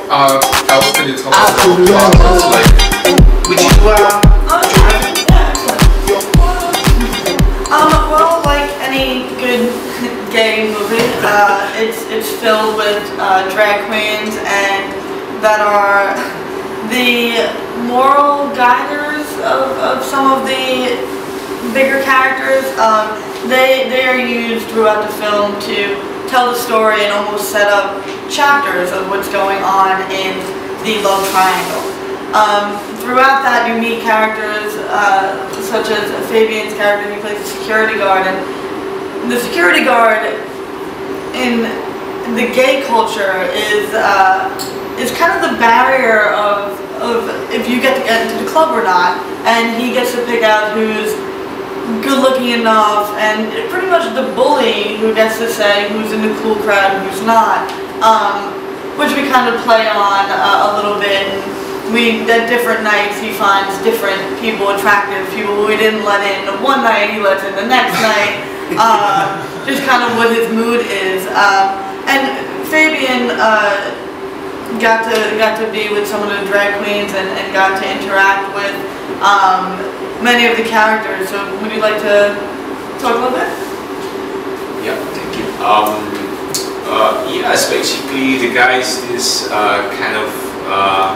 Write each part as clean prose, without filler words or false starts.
Else, can you tell us about plot? Like, would you, well, like any good gay movie, it's filled with drag queens and that are the moral guiders of some of the bigger characters. They are used throughout the film to tell the story and almost set up chapters of what's going on in the love triangle. Throughout that, you meet characters such as Fabian's character, who plays the security guard, and the security guard in the gay culture is kind of the barrier of if you get to get into the club or not, and he gets to pick out who's good looking enough, and pretty much the bully who gets to say who's in the cool crowd and who's not, which we kind of play on a little bit. And at different nights he finds different people attractive, people who we didn't let in one night, he lets in the next night, just kind of what his mood is. And Fabian got to be with some of the drag queens and got to interact with many of the characters. So would you like to talk a little bit? Yeah, thank you. Yes, basically the guys is kind of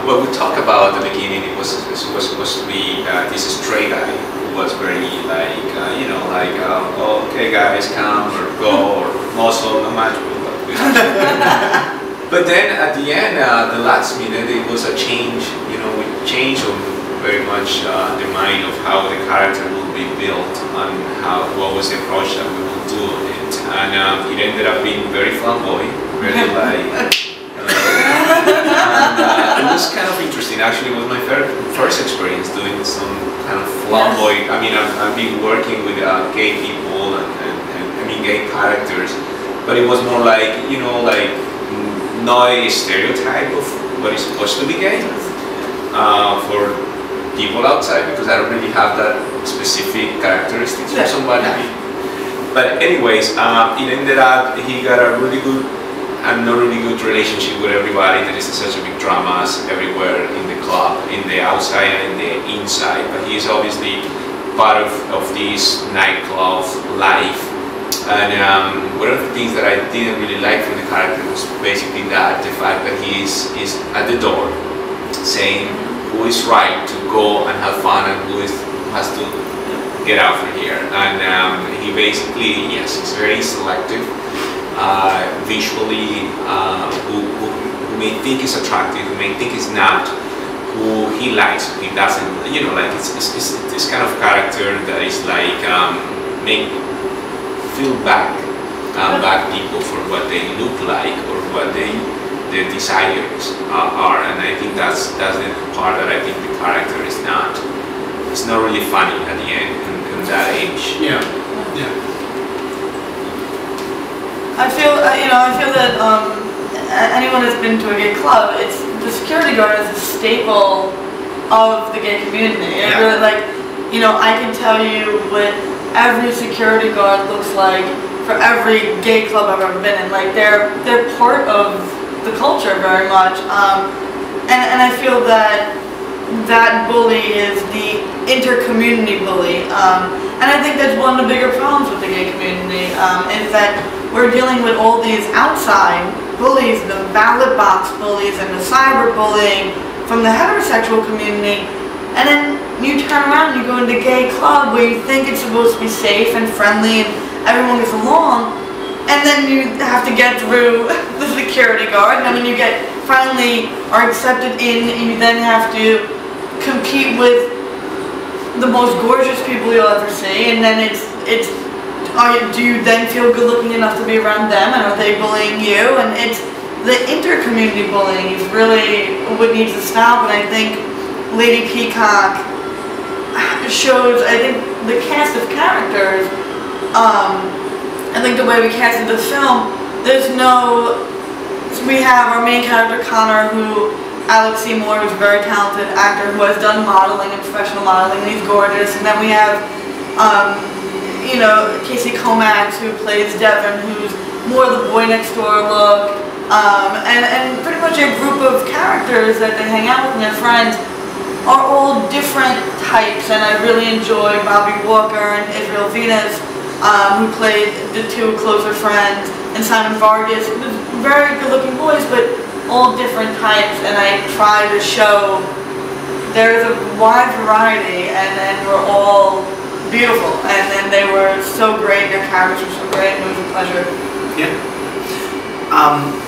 what we talked about at the beginning. It was supposed to be this stray guy who was very like okay guys, come or go or muscle, no matter what. But then at the end, the last minute, it was a change. You know, we changed very much the mind of how the character will be built and what was the approach that we will do it, and it ended up being very flamboyant, very like. And it was kind of interesting. Actually, it was my first experience doing some kind of flamboyant. I mean, I've been working with gay people and I mean gay characters, but it was more like not a stereotype of what is supposed to be gay for people outside, because I don't really have that specific characteristics for somebody. But anyways, it ended up he got a really good and not really good relationship with everybody. There is such a big dramas everywhere in the club, in the outside and in the inside. But he is obviously part of this nightclub life. And one of the things that I didn't really like from the character was basically that, the fact that he is at the door saying who is right to go and have fun and who has to get out from here. And he basically, yes, he's very selective. Visually, who may think is attractive, who may think is not, who he likes, who he doesn't, you know, like it's this kind of character that is like make feel bad people for what they look like or what their desires are, and I think that's the part that I think the character is not. It's not really funny at the end in that age. Yeah. Yeah. I feel that anyone that's been to a gay club, it's the security guard is a staple of the gay community. Yeah. Really, like, you know, I can tell you what every security guard looks like for every gay club I've ever been in. Like they're part of the culture very much, and I feel that bully is the inter-community bully, and I think that's one of the bigger problems with the gay community, is that we're dealing with all these outside bullies, the ballot box bullies and the cyber bullying from the heterosexual community, and then you turn around and you go into a gay club where you think it's supposed to be safe and friendly and everyone gets along, and then you have to get through the security guard, and when you finally are accepted in, you then have to compete with the most gorgeous people you'll ever see, and then do you then feel good looking enough to be around them, and are they bullying you? And it's the inter-community bullying is really what needs to stop, and I think Lady Peacock shows, I think the cast of characters, I think the way we casted the film, we have our main character Connor, who Alex Seymour, who's a very talented actor who has done modeling and professional modeling, and he's gorgeous, and then we have Casey Comax, who plays Devin, who's more the boy next door look, and pretty much a group of characters that they hang out with and their friends are all different types, and I really enjoy Bobby Walker and Israel Venus, who played the two closer friends, and Simon Vargas. Very good-looking boys, but all different types, and I try to show there's a wide variety, and we're all beautiful, and they were so great, their characters were so great, and it was a pleasure. Yeah.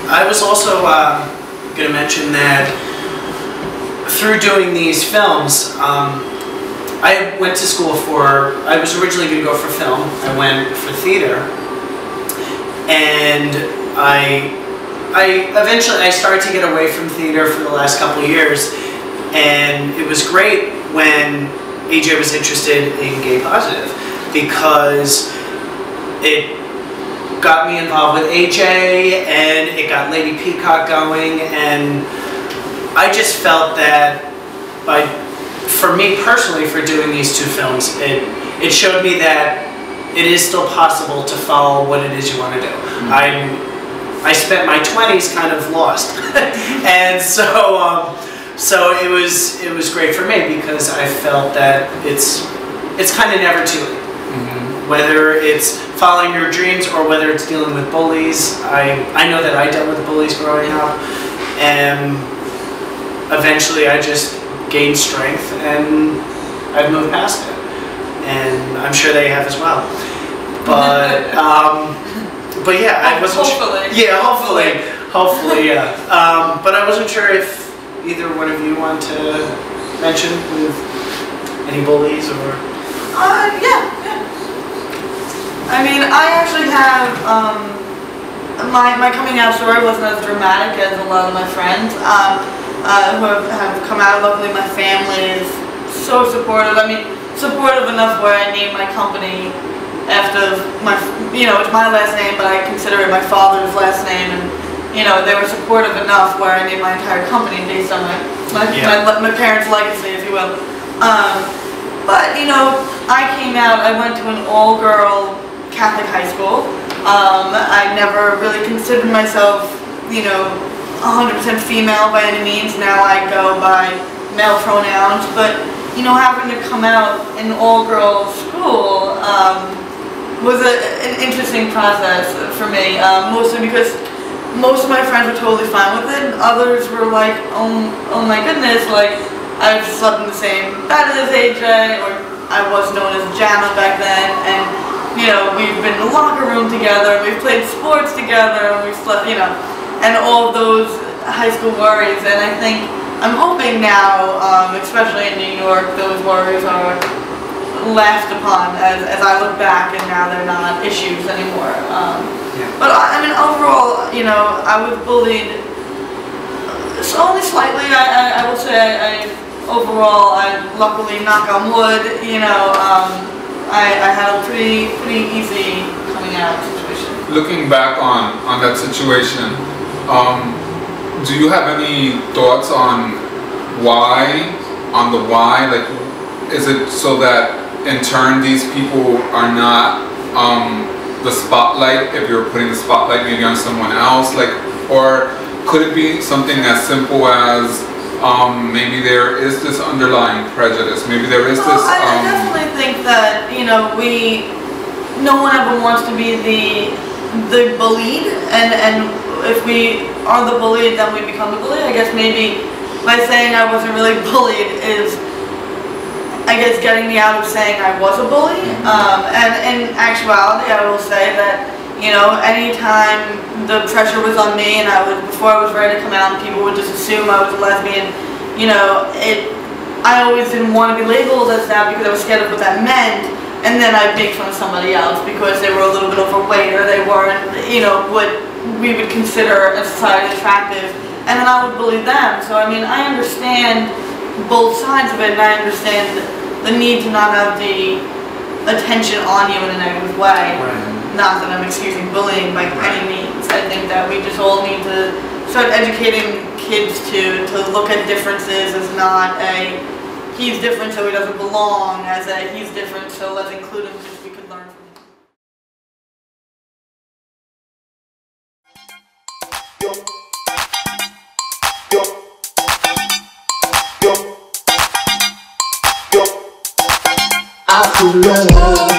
I was also going to mention that through doing these films, I went to school I was originally going to go for film. I went for theater, and I eventually started to get away from theater for the last couple of years, and it was great when AJ was interested in Gay Positive, because it got me involved with AJ, and it got Lady Peacock going, and I just felt that for me personally, for doing these two films, it showed me that it is still possible to follow what it is you want to do. Mm-hmm. I spent my 20s kind of lost, and so it was great for me, because I felt that it's kind of never too late. Mm-hmm. Whether it's following your dreams or whether it's dealing with bullies. I know that I dealt with bullies growing up, and eventually I just gained strength, and I've moved past it, and I'm sure they have as well. But yeah, I wasn't. Hopefully. Yeah, hopefully, yeah. But I wasn't sure if either one of you want to mention with any bullies or. Yeah. I mean, I actually have my coming out story wasn't as dramatic as a lot of my friends. Who have come out. Luckily, my family is so supportive. I mean, supportive enough where I named my company after it's my last name, but I consider it my father's last name, and they were supportive enough where I named my entire company based on my parents' legacy, if you will. But I came out. I went to an all-girl Catholic high school. I never really considered myself, 100% female by any means. Now I go by male pronouns, but having to come out in all-girls school was an interesting process for me, mostly because most of my friends were totally fine with it, and others were like, oh my goodness, like I've slept in the same bed as AJ, or I was known as Jana back then, and we've been in the locker room together, we've played sports together, and we've slept, and all of those high school worries. And I think, I'm hoping now, especially in New York, those worries are laughed upon as I look back, and now they're not issues anymore. But I mean, overall, I was bullied only slightly. I will say, overall, I luckily, knock on wood, I had a pretty easy coming out situation. Looking back on that situation, do you have any thoughts on why? Like, is it so that in turn these people are not the spotlight, if you're putting the spotlight maybe on someone else, like, or could it be something as simple as maybe there is this underlying prejudice, maybe there is this I definitely think that no one ever wants to be the bullied, and if we are the bullied, then we become the bully. I guess maybe by saying I wasn't really bullied is, I guess, getting me out of saying I was a bully. And in actuality, I will say that, anytime the pressure was on me, and before I was ready to come out, and people would just assume I was a lesbian, I always didn't want to be labeled as that because I was scared of what that meant. And then I'd make fun of somebody else because they were a little bit overweight, or they weren't, what we would consider a society attractive, and then I would bully them. So I mean, I understand both sides of it, and I understand the need to not have the attention on you in a negative way. Right. Not that I'm excusing bullying by any means. I think that we just all need to start educating kids to look at differences as not a he's different so he doesn't belong, as a he's different so let's include him because we could learn from him. I feel alone.